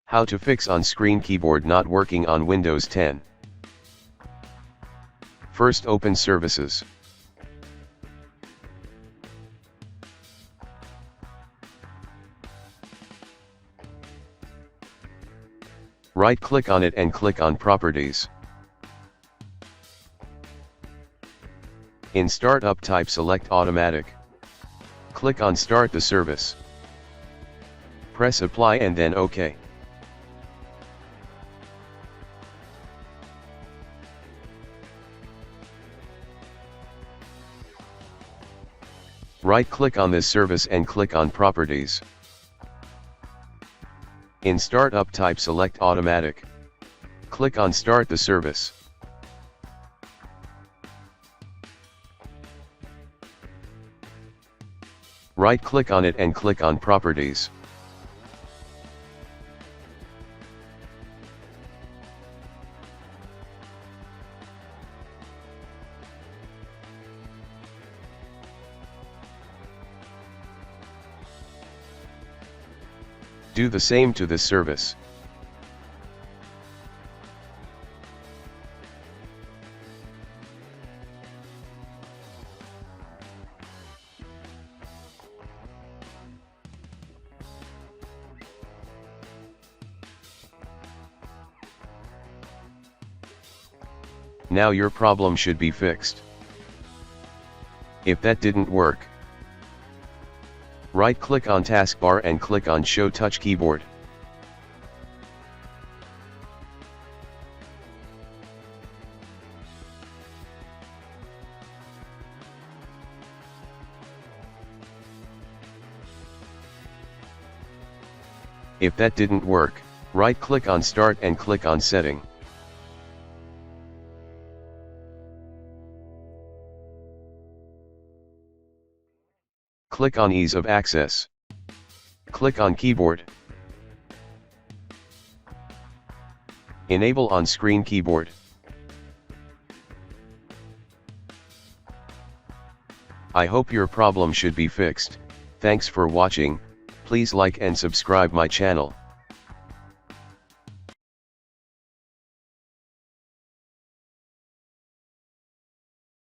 How to fix on-screen keyboard not working on Windows 10. First, open Services. Right-click on it and click on Properties. In Startup type, select Automatic. Click on Start the service. Press Apply and then OK. Right-click on this service and click on Properties. In Startup type, select Automatic. Click on Start the service. Right-click on it and click on Properties. Do the same to this service. Now your problem should be fixed. If that didn't work, right-click on Taskbar and click on Show Touch Keyboard. If that didn't work, right-click on Start and click on Setting. Click on Ease of Access. Click on Keyboard. Enable on-screen keyboard. I hope your problem should be fixed. Thanks for watching. Please like and subscribe my channel.